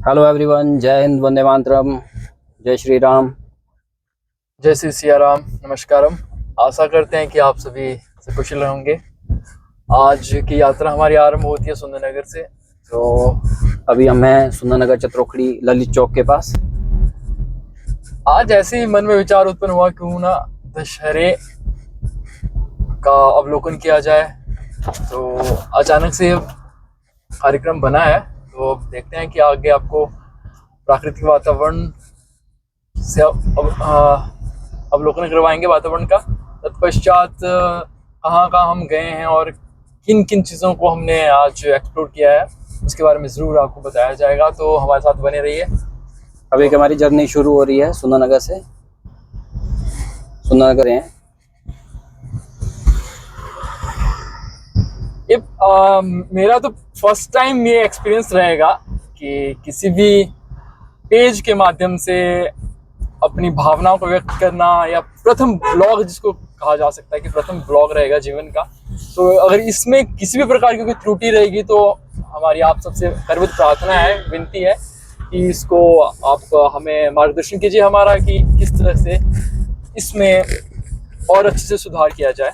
Hello everyone, जय हिंद, वंदे मातरम, जय श्री राम। जय श्री सिया राम, नमस्कारम। आशा करते हैं कि आप सभी से कुशल होंगे। आज की यात्रा हमारी आरंभ होती है सुंदरनगर से। तो अभी हम हैं सुंदरनगर चतरोखड़ी ललित चौक के पास। आज ऐसे ही मन में विचार उत्पन्न हुआ क्यों ना दशहरे का अवलोकन किया जाए। तो अचानक से कार्यक्रम बना है, तो अब देखते हैं कि आगे आपको प्राकृतिक वातावरण से अवलोकन करवाएंगे वातावरण का। तत्पश्चात कहाँ कहाँ हम गए हैं और किन किन चीज़ों को हमने आज एक्सप्लोर किया है उसके बारे में ज़रूर आपको बताया जाएगा, तो हमारे साथ बने रहिए। अभी हमारी जर्नी शुरू हो रही है सुंदरनगर से। सुंदरनगर हैं ये मेरा तो फर्स्ट टाइम ये एक्सपीरियंस रहेगा कि किसी भी पेज के माध्यम से अपनी भावनाओं को व्यक्त करना, या प्रथम ब्लॉग जिसको कहा जा सकता है कि प्रथम ब्लॉग रहेगा जीवन का। तो अगर इसमें किसी भी प्रकार की कोई त्रुटि रहेगी तो हमारी आप सबसे करबद्ध प्रार्थना है, विनती है कि इसको आप हमें मार्गदर्शन कीजिए हमारा, कि किस तरह से इसमें और अच्छे से सुधार किया जाए।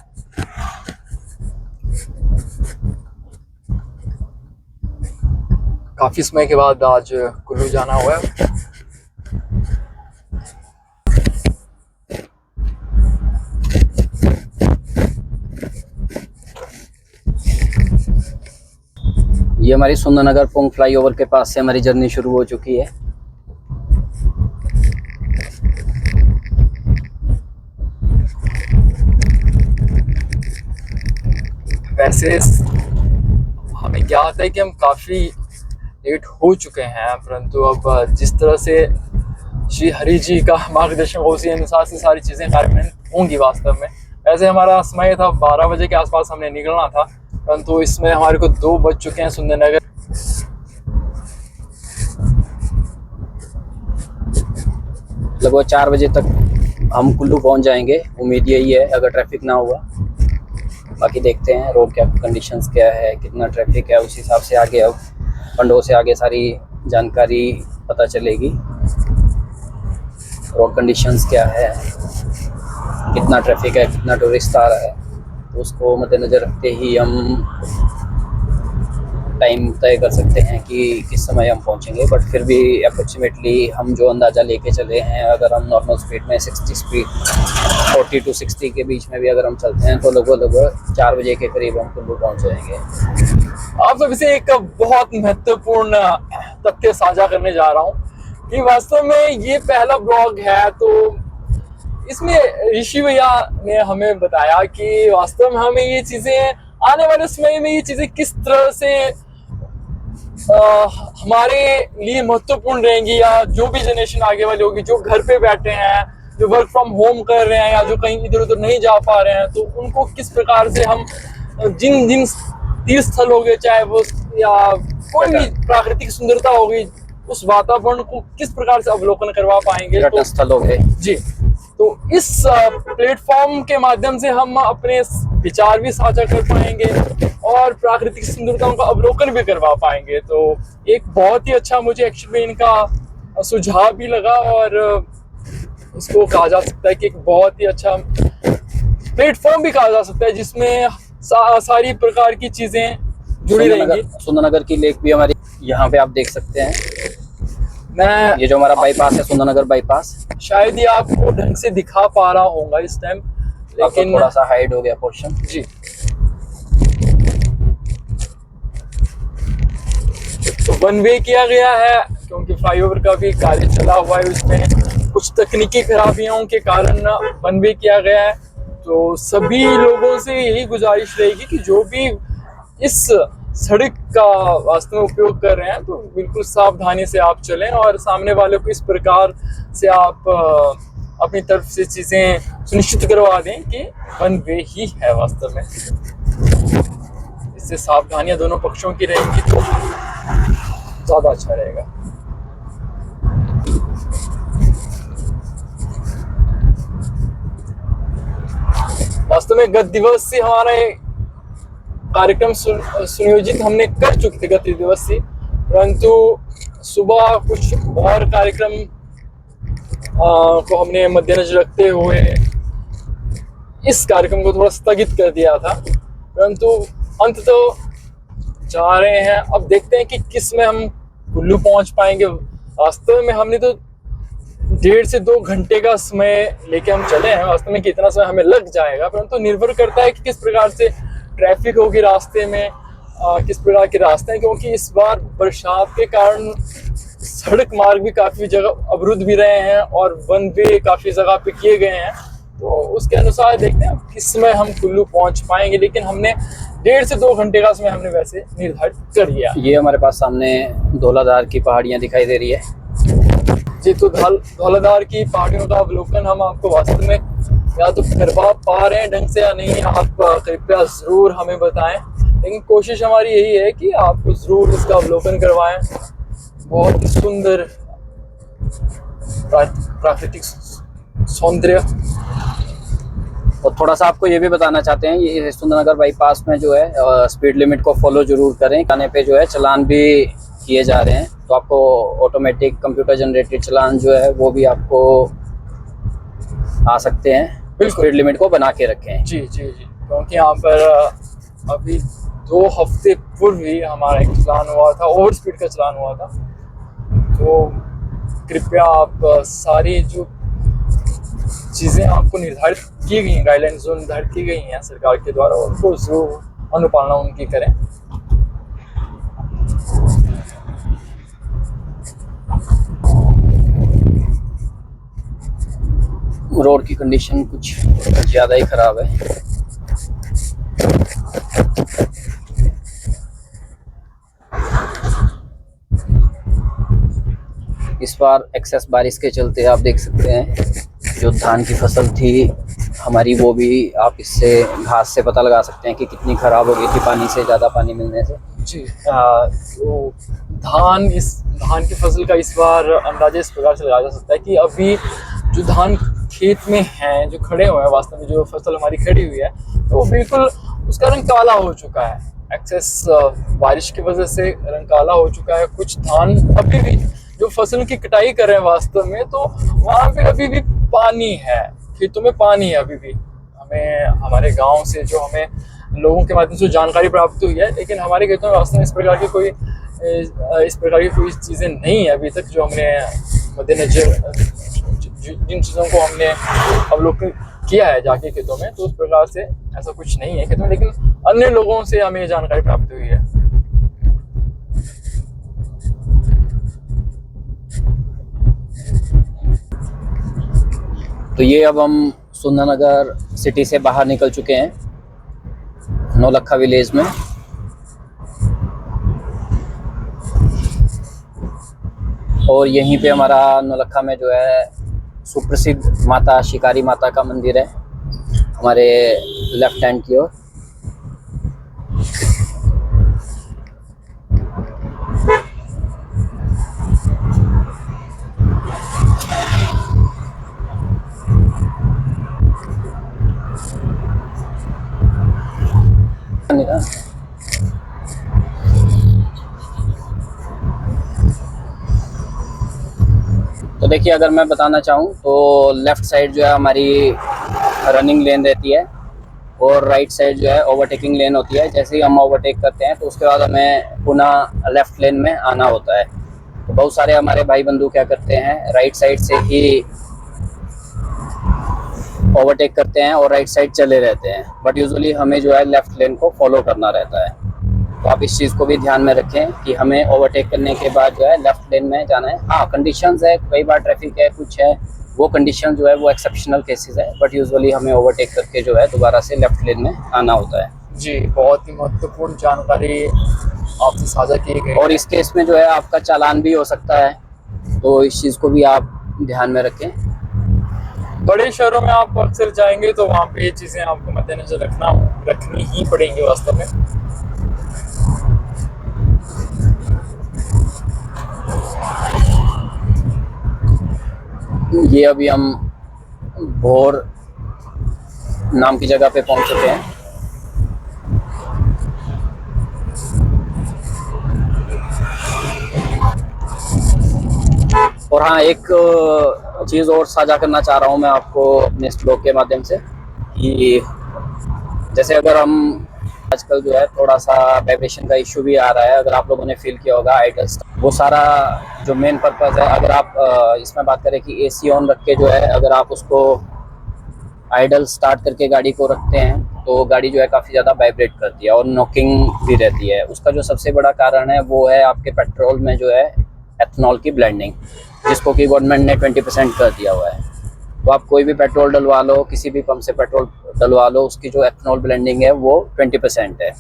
काफी समय के बाद आज कुल्लू जाना हुआ है। ये हमारी सुंदरनगर पुंग फ्लाईओवर के पास से हमारी जर्नी शुरू हो चुकी है। वैसे हमें क्या होता है कि हम काफी लेट हो चुके हैं, परंतु अब जिस तरह से श्री हरि जी का मार्गदर्शन हो, उसी अनुसार से सारी चीजें कार्यान्वित होंगी वास्तव में। वैसे हमारा समय था 12 बजे के आसपास हमने निकलना था, परंतु इसमें हमारे को 2 बज चुके हैं। सुंदरनगर लगभग 4 बजे तक हम कुल्लू पहुंच जाएंगे, उम्मीद यही है, अगर ट्रैफिक ना हुआ। बाकी देखते हैं रोड क्या कंडीशंस क्या है, कितना ट्रैफिक है, उस हिसाब से आगे अब पंडों से आगे सारी जानकारी पता चलेगी। रोड कंडीशंस क्या है, कितना ट्रैफिक है, कितना टूरिस्ट आ रहा है, तो उसको मद्देनज़र रखते ही हम टाइम तय कर सकते हैं कि किस समय हम पहुंचेंगे। बट फिर भी अप्रोक्सीमेटली हम जो अंदाज़ा लेके चले हैं, अगर हम नॉर्मल स्पीड में 60 स्पीड 40 to 60 के बीच में भी अगर हम चलते हैं तो लगभग 4 बजे के करीब हम कुल्लू पहुंच जाएंगे। आप सभी से एक बहुत महत्वपूर्ण तथ्य साझा करने जा रहा हूँ कि वास्तव में ये पहला ब्लॉग है, तो इसमें ऋषि भैया ने हमें बताया कि वास्तव में हमें ये चीजें आने वाले समय में ये चीजें किस तरह से हमारे लिए महत्वपूर्ण रहेंगी, या जो भी जनरेशन आगे वाली होगी, जो घर पे बैठे हैं, जो वर्क फ्रॉम होम कर रहे हैं, या जो कहीं इधर उधर नहीं जा पा रहे हैं, तो उनको किस प्रकार से हम जिन जिन तीर्थ स्थल हो गए, चाहे वो या कोई भी प्राकृतिक सुंदरता होगी, उस वातावरण को किस प्रकार से अवलोकन करवा पाएंगे। पर्यटन स्थल हो गए जी, तो इस प्लेटफॉर्म के माध्यम से हम अपने विचार भी साझा कर पाएंगे और प्राकृतिक सुंदरताओं का अवलोकन भी करवा पाएंगे। तो एक बहुत ही अच्छा मुझे एक्चुअली इनका सुझाव भी लगा, और इसको कहा जा सकता है कि एक बहुत ही अच्छा प्लेटफॉर्म भी कहा जा सकता है, जिसमें सारी प्रकार की चीजें जुड़ी रहेंगी। सुंदरनगर की लेक भी हमारी यहाँ पे आप देख सकते हैं। ये जो हमारा बाईपास है, सुंदरनगर बाईपास, शायद ये आपको ढंग से दिखा पा रहा होगा इस टाइम, लेकिन थोड़ा सा हाइड हो गया पोर्शन। जी, तो वन वे किया गया है क्योंकि फ्लाईओवर का भी कार्य चला हुआ है, उसमें कुछ तकनीकी खराबियों के कारण वन वे किया गया है। तो सभी लोगों से यही गुजारिश रहेगी कि जो भी इस सड़क का वास्तव में उपयोग कर रहे हैं, तो बिल्कुल सावधानी से आप चलें, और सामने वाले को इस प्रकार से आप अपनी तरफ से चीजें सुनिश्चित करवा दें कि वन वे ही है वास्तव में। इससे सावधानियां दोनों पक्षों की रहेंगी तो ज्यादा अच्छा रहेगा। वास्तव में गत दिवस से हमारा कार्यक्रम सुनियोजित हमने कर चुके थे गत दिवस से, परंतु सुबह कुछ और कार्यक्रम को हमने मद्देनजर रखते हुए इस कार्यक्रम को थोड़ा स्थगित कर दिया था, परंतु अंततः जा रहे हैं। अब देखते हैं कि किस में हम कुल्लू पहुंच पाएंगे। वास्तव में हमने तो 1.5 से 2 घंटे का समय लेके हम चले हैं। वास्तव में कितना समय हमें लग जाएगा, परंतु निर्भर करता है कि किस प्रकार से ट्रैफिक होगी रास्ते में, किस प्रकार के रास्ते हैं, क्योंकि इस बार बरसात के कारण सड़क मार्ग भी काफ़ी जगह अवरुद्ध भी रहे हैं और वन वे काफ़ी जगह पे किए गए हैं। तो उसके अनुसार देखते हैं किस समय हम कुल्लू पहुंच पाएंगे, लेकिन हमने 1.5 से 2 घंटे का समय हमने वैसे निर्धारित कर लिया। ये हमारे पास सामने धौलाधार की पहाड़ियाँ दिखाई दे रही है जी, तो धौलाधार की पहाड़ियों का अवलोकन हम आपको वास्तव में या तो करवा पा रहे हैं ढंग से या नहीं, आप कृपया ज़रूर हमें बताएं। लेकिन कोशिश हमारी यही है कि आपको ज़रूर इसका अवलोकन करवाएं। बहुत ही सुंदर प्राकृतिक सौंदर्य। और थोड़ा सा आपको ये भी बताना चाहते हैं, ये सुंदरनगर बाईपास में जो है स्पीड लिमिट को फॉलो जरूर करें। आने पे जो है चालान भी किए जा रहे हैं, तो आपको ऑटोमेटिक कंप्यूटर जनरेटेड चालान जो है वो भी आपको आ सकते हैं। स्पीड लिमिट को बना के रखें। जी जी जी, क्योंकि यहाँ पर अभी 2 हफ्ते पूर्व ही हमारा एक चालान हुआ था, ओवर स्पीड का चालान हुआ था। तो कृपया आप सारी जो चीज़ें आपको निर्धारित की गई हैं, गाइडलाइंस जो निर्धारित की गई हैं सरकार के द्वारा, उनको जरूर अनुपालना उनकी करें। रोड की कंडीशन कुछ ज़्यादा ही ख़राब है। इस बार एक्सेस बारिश के चलते आप देख सकते हैं जो धान की फसल थी हमारी, वो भी आप इससे घास से पता लगा सकते हैं कि कितनी ख़राब हो गई थी पानी से, ज़्यादा पानी मिलने से। जी, तो धान की फसल का इस बार अंदाजा इस प्रकार से लगाया जा सकता है कि अभी जो धान खेत में हैं, जो खड़े हुए हैं, वास्तव में जो फसल हमारी खड़ी हुई है, तो वो बिल्कुल उसका रंग काला हो चुका है। एक्सेस बारिश की वजह से रंग काला हो चुका है। कुछ धान अभी भी जो फसल की कटाई कर रहे हैं वास्तव में, तो वहाँ पे अभी भी पानी है, खेतों में पानी है अभी भी। हमें हमारे गांव से जो हमें लोगों के माध्यम से जानकारी प्राप्त हुई है, लेकिन हमारे खेतों में वास्तव में इस प्रकार की कोई चीज़ें नहीं है अभी तक जो हमने मद्देनजर, जिन चीज़ों को हमने अवलोकन किया है जाके खेतों में, तो उस प्रकार से ऐसा कुछ नहीं है खेतों में, लेकिन अन्य लोगों से हमें जानकारी प्राप्त हुई है। तो ये अब हम सुंदरनगर सिटी से बाहर निकल चुके हैं, नौलखा विलेज में। और यहीं पे हमारा नौलखा में जो है सुप्रसिद्ध माता शिकारी माता का मंदिर है, हमारे लेफ्ट हैंड की ओर। तो देखिए, अगर मैं बताना चाहूँ तो लेफ़्ट साइड जो है हमारी रनिंग लेन रहती है और राइट साइड जो है ओवरटेकिंग लेन होती है। जैसे ही हम ओवरटेक करते हैं तो उसके बाद हमें पुनः लेफ़्ट लेन में आना होता है। तो बहुत सारे हमारे भाई बंधु क्या करते हैं, राइट साइड से ही ओवरटेक करते हैं और राइट साइड चले रहते हैं, बट यूजुअली हमें जो है लेफ़्ट लेन को फॉलो करना रहता है। तो आप इस चीज़ को भी ध्यान में रखें कि हमें ओवरटेक करने के बाद जो है लेफ़्ट लेन में जाना है। हाँ, कंडीशंस है, कई बार ट्रैफिक है, कुछ है, वो कंडीशन जो है वो एक्सेप्शनल केसेस है, बट यूजुअली हमें ओवरटेक करके जो है दोबारा से लेफ़्ट लेन में आना होता है। जी, बहुत ही महत्वपूर्ण जानकारी आपसे साझा की गई। और इस केस में जो है आपका चालान भी हो सकता है, तो इस चीज़ को भी आप ध्यान में रखें। बड़े शहरों में आप अक्सर जाएंगे तो वहाँ पे ये चीज़ें आपको मद्देनजर रखनी ही पड़ेंगी वास्तव में। ये अभी हम भोर नाम की जगह पे पहुंच चुके हैं। और हाँ, एक चीज़ और साझा करना चाह रहा हूँ मैं आपको अपने इस ब्लॉग के माध्यम से कि जैसे अगर हम आजकल जो है थोड़ा सा वाइब्रेशन का इशू भी आ रहा है, अगर आप लोगों ने फील किया होगा आइडल्स, वो सारा जो मेन पर्पज़ है, अगर आप इसमें बात करें कि एसी ऑन रख के जो है अगर आप उसको आइडल स्टार्ट करके गाड़ी को रखते हैं तो गाड़ी जो है काफ़ी ज़्यादा वाइब्रेट करती है और नॉकिंग भी रहती है। उसका जो सबसे बड़ा कारण है वो है आपके पेट्रोल में जो है एथनॉल की ब्लेंडिंग, जिसको कि गवर्नमेंट ने 20% कर दिया हुआ है। तो आप कोई भी पेट्रोल डलवा लो, किसी भी पंप से पेट्रोल डलवा लो, उसकी जो एथनॉल ब्लेंडिंग है वो 20% है।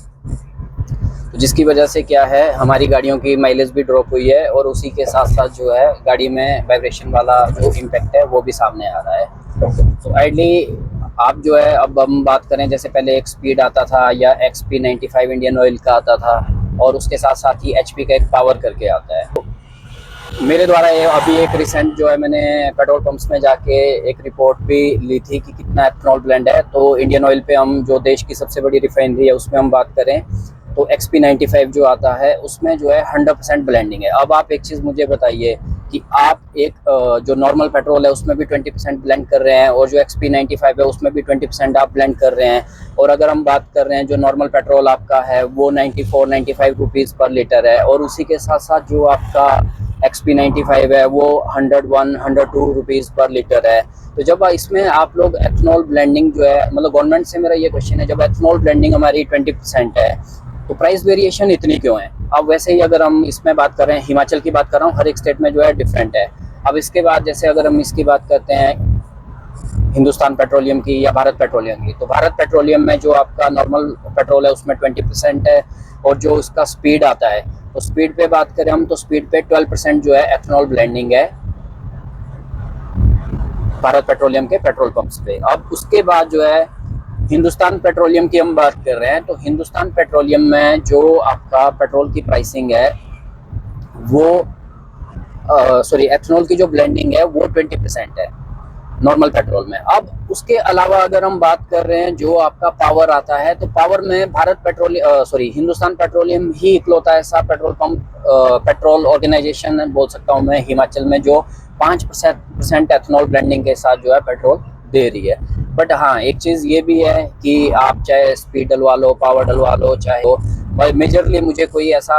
तो जिसकी वजह से क्या है, हमारी गाड़ियों की माइलेज भी ड्रॉप हुई है और उसी के साथ साथ जो है गाड़ी में वाइब्रेशन वाला जो इम्पैक्ट है वो भी सामने आ रहा है। तो आइडली आप जो है, अब हम बात करें जैसे पहले एक स्पीड आता था या XP95 इंडियन ऑयल का आता था और उसके साथ साथ ही HP का एक पावर करके आता है। तो मेरे द्वारा ये अभी एक रिसेंट जो है, मैंने पेट्रोल पंप्स में जाके एक रिपोर्ट भी ली थी कि कितना एथनॉल ब्लेंड है। तो इंडियन ऑयल पे हम, जो देश की सबसे बड़ी रिफाइनरी है, उसमें हम बात करें तो XP95 जो आता है उसमें जो है 100% ब्लेंडिंग है। अब आप एक चीज़ मुझे बताइए कि आप एक जो नॉर्मल पेट्रोल है उसमें भी 20% ब्लेंड कर रहे हैं और जो XP95 है उसमें भी 20% आप ब्लेंड कर रहे हैं, और अगर हम बात कर रहे हैं जो नॉर्मल पेट्रोल आपका है वो 94-95 रुपीज़ पर लीटर है, और उसी के साथ साथ जो आपका XP95 है वो 101-102 रुपीज़ पर लीटर है। तो जब इसमें आप लोग एथनॉल ब्लेंडिंग जो है, मतलब गवर्नमेंट से मेरा ये क्वेश्चन है, जब एथनॉल ब्लेंडिंग हमारी 20% है तो प्राइस वेरिएशन इतनी क्यों है? अब वैसे ही अगर हम इसमें बात कर रहे हैं, हिमाचल की बात कर रहा हूँ, हर एक स्टेट में जो है डिफरेंट है। अब इसके बाद जैसे अगर हम इसकी बात करते हैं हिंदुस्तान पेट्रोलियम की या भारत पेट्रोलियम की, तो भारत पेट्रोलियम में जो आपका नॉर्मल पेट्रोल है उसमें 20% है, और जो उसका स्पीड आता है, तो स्पीड पे बात करें हम तो स्पीड पे 12% जो है एथनॉल ब्लेंडिंग है भारत पेट्रोलियम के पेट्रोल पंप्स पे। अब उसके बाद जो है हिंदुस्तान पेट्रोलियम की हम बात कर रहे हैं, तो हिंदुस्तान पेट्रोलियम में जो आपका पेट्रोल की प्राइसिंग है वो सॉरी एथनॉल की जो ब्लेंडिंग है वो 20% है नॉर्मल पेट्रोल में। अब उसके अलावा अगर हम बात कर रहे हैं जो आपका पावर आता है, तो पावर में भारत पेट्रोलियम हिंदुस्तान पेट्रोलियम ही इकलौता ऐसा पेट्रोल पंप, पेट्रोल ऑर्गेनाइजेशन बोल सकता हूँ मैं, हिमाचल में जो 5% एथनॉल ब्लेंडिंग के साथ जो है पेट्रोल दे रही है। बट हाँ, एक चीज़ ये भी है कि आप चाहे स्पीड डलवा लो, पावर डलवा लो, चाहे हो, मेजरली मुझे कोई ऐसा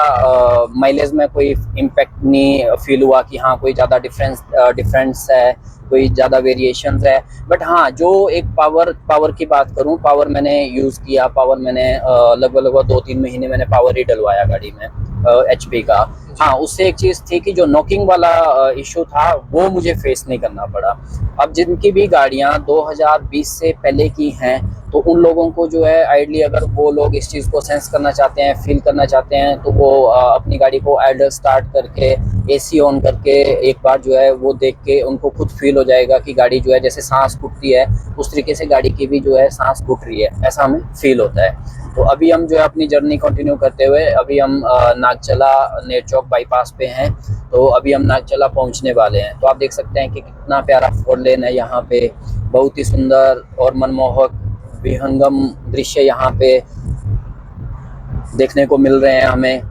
माइलेज में कोई इम्पैक्ट नहीं फील हुआ कि हाँ कोई ज़्यादा डिफरेंस है, कोई ज़्यादा वेरिएशन है। बट हाँ, जो एक पावर की बात करूँ, पावर मैंने यूज़ किया, पावर मैंने लगभग 2-3 महीने मैंने पावर ही डलवाया गाड़ी में HP का। हाँ, उससे एक चीज़ थी कि जो नॉकिंग वाला इशू था वो मुझे फेस नहीं करना पड़ा। अब जिनकी भी गाड़ियाँ 2020 से पहले की हैं, तो उन लोगों को जो है आइडली अगर वो लोग इस चीज़ को सेंस करना चाहते हैं, फील करना चाहते हैं, तो वो अपनी गाड़ी को आइडल स्टार्ट करके AC ऑन करके एक बार जो है वो देख के उनको खुद फील हो जाएगा कि गाड़ी जो है जैसे सांस घुटती है उस तरीके से गाड़ी की भी जो है सांस घुट रही है, ऐसा हमें फील होता है। तो अभी हम जो है अपनी जर्नी कंटिन्यू करते हुए अभी हम नागचला नेरचौक बाईपास पे हैं, तो अभी हम नागचला पहुंचने वाले हैं। तो आप देख सकते हैं कि कितना प्यारा 4 लेन है यहाँ पे, बहुत ही सुंदर और मनमोहक विहंगम दृश्य यहाँ पे देखने को मिल रहे हैं हमें।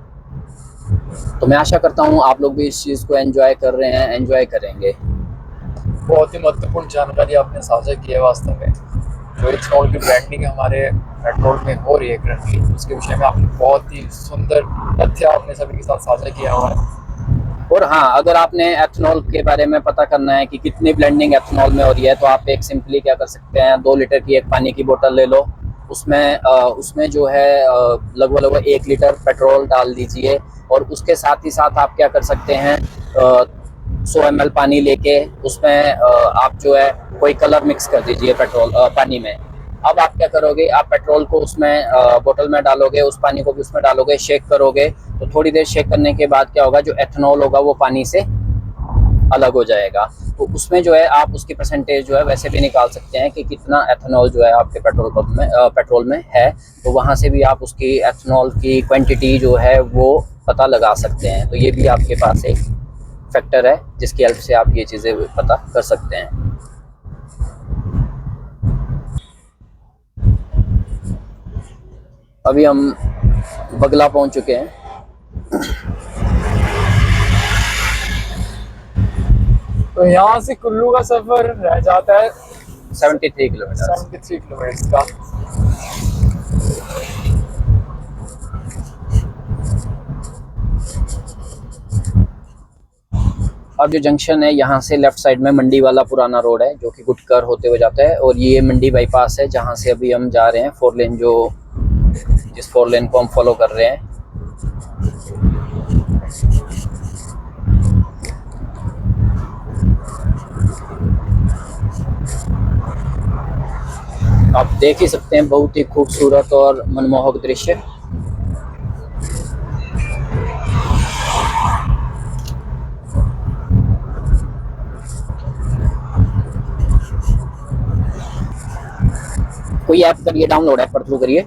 तो मैं आशा करता हूँ आप लोग भी इस चीज़ को एंजॉय कर रहे हैं, एंजॉय करेंगे। बहुत ही महत्वपूर्ण जानकारी आपने साझा की है। वास्तव में जो एथनॉल की ब्लेंडिंग हमारे पेट्रोल में हो रही है करंटली, उसके विषय में आपने बहुत ही सुंदर तथ्य आपने सभी के साथ साझा किया हुआ है। और हाँ, अगर आपने एथनॉल के बारे में पता करना है कि कितनी ब्लेंडिंग एथनॉल में हो रही है, तो आप एक सिंपली क्या कर सकते हैं, 2 लीटर की एक पानी की बोतल ले लो, उसमें जो है लगभग 1 लीटर पेट्रोल डाल दीजिए, और उसके साथ ही साथ आप क्या कर सकते हैं, 100 ml पानी लेके उसमें आप जो है कोई कलर मिक्स कर दीजिए पेट्रोल पानी में। अब आप क्या करोगे, आप पेट्रोल को उसमें बोतल में डालोगे, उस पानी को भी उसमें डालोगे, शेक करोगे, तो थोड़ी देर शेक करने के बाद क्या होगा, जो एथनॉल होगा वो पानी से अलग हो जाएगा। तो उसमें जो है आप उसकी परसेंटेज जो है वैसे भी निकाल सकते हैं कि कितना एथनॉल जो है आपके पेट्रोल में है, तो वहाँ से भी आप उसकी एथनॉल की क्वांटिटी जो है वो पता लगा सकते हैं। तो ये भी आपके पास एक फैक्टर है जिसकी हेल्प से आप ये चीज़ें पता कर सकते हैं। अभी हम बगला पहुंच चुके हैं। तो यहाँ से कुल्लू का सफर रह जाता है 73 किलोमीटर। 73 किलोमीटर का। अब जो जंक्शन है यहाँ से लेफ्ट साइड में मंडी वाला पुराना रोड है जो कि गुटकर होते हुए जाता है, और ये मंडी बाईपास है जहाँ से अभी हम जा रहे हैं 4 लेन, जिस 4 लेन को हम फॉलो कर रहे हैं। आप देख ही सकते हैं बहुत ही खूबसूरत और मनमोहक दृश्य। कोई ऐप करिए डाउनलोड, ऐप पर थ्रू करिए।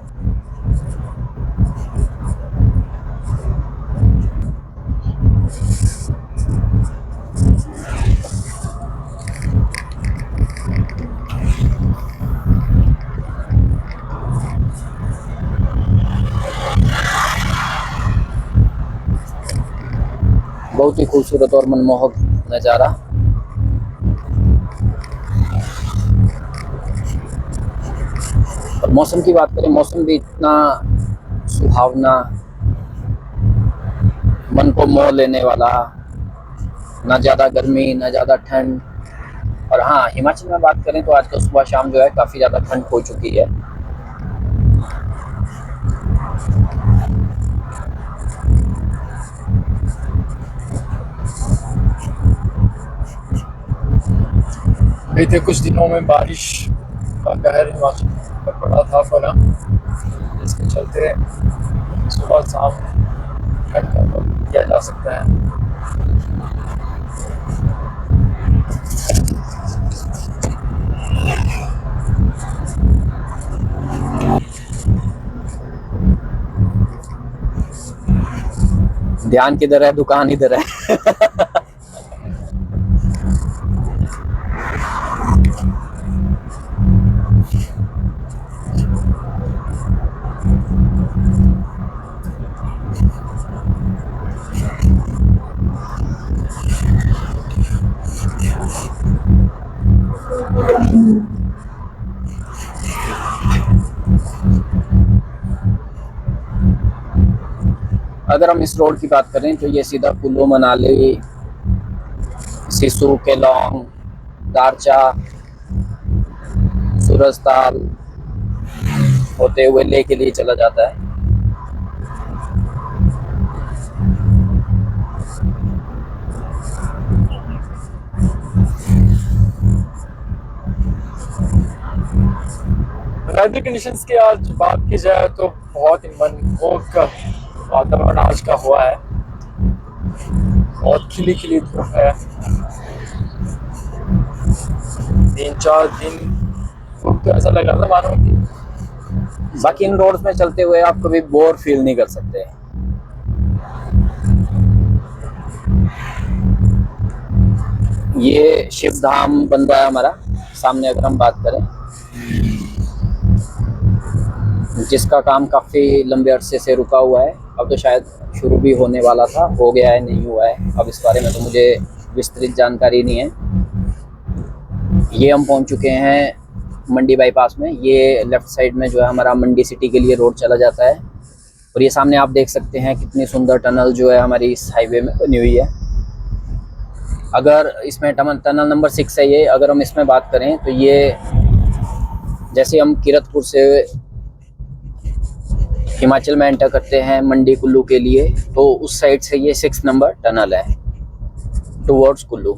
बहुत ही खूबसूरत और मनमोहक नज़ारा। और मौसम की बात करें, मौसम भी इतना सुहावना, मन को मोह लेने वाला, ना ज़्यादा गर्मी ना ज़्यादा ठंड। और हाँ, हिमाचल में बात करें तो आजकल सुबह शाम जो है काफ़ी ज़्यादा ठंड हो चुकी है। बीते कुछ दिनों में बारिश का कहर हिमाचल पर पड़ा था बना, जिसके चलते सुबह शाम ठंड का अनुभव किया जा सकता है। ध्यान किधर है, दुकान इधर है। अगर हम इस रोड की बात करें तो ये सीधा कुल्लू मनाली, सिसु, केलोंग, दारचा, सूरजताल होते हुए ले के लिए चला जाता है। वेदर कंडीशंस की आज बात की जाए तो बहुत ही मनमोहक वातावरण आज का हुआ है। बहुत खिली खिली धूप है। 3-4 दिन तो ऐसा लग रहा था मानो कि बाकी इन रोड्स में चलते हुए आप कभी बोर फील नहीं कर सकते। ये शिव धाम बन रहा है हमारा सामने, अगर हम बात करें, जिसका काम काफ़ी लंबे अरसे से रुका हुआ है। अब तो शायद शुरू भी होने वाला था, हो गया है नहीं हुआ है, अब इस बारे में तो मुझे विस्तृत जानकारी नहीं है। ये हम पहुंच चुके हैं मंडी बाईपास में। ये लेफ़्ट साइड में जो है हमारा मंडी सिटी के लिए रोड चला जाता है। और ये सामने आप देख सकते हैं कितनी सुंदर टनल जो है हमारी इस हाईवे में बनी हुई है। अगर इसमें टनल नंबर 6 है ये, अगर हम इसमें बात करें तो ये जैसे हम कीरतपुर से हिमाचल में एंटर करते हैं मंडी कुल्लू के लिए, तो उस साइड से ये 6 नंबर टनल है टुवर्ड्स कुल्लू।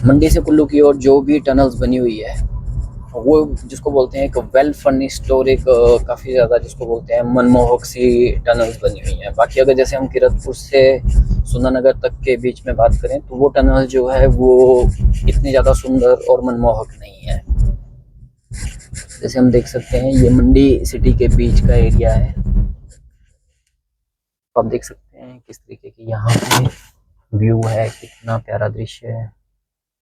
मंडी से कुल्लू की ओर जो भी टनल्स बनी हुई है वो जिसको बोलते हैं एक वेल फर्निश्ड और एक काफ़ी ज़्यादा जिसको बोलते हैं मनमोहक सी टनल्स बनी हुई हैं। बाकी अगर जैसे हम कीरतपुर से सुंदरनगर तक के बीच में बात करें तो वो टनल जो है वो इतनी ज़्यादा सुंदर और मनमोहक नहीं है। जैसे हम देख सकते हैं ये मंडी सिटी के बीच का एरिया है। तो आप देख सकते हैं किस तरीके की यहाँ पे व्यू है, कितना प्यारा दृश्य है।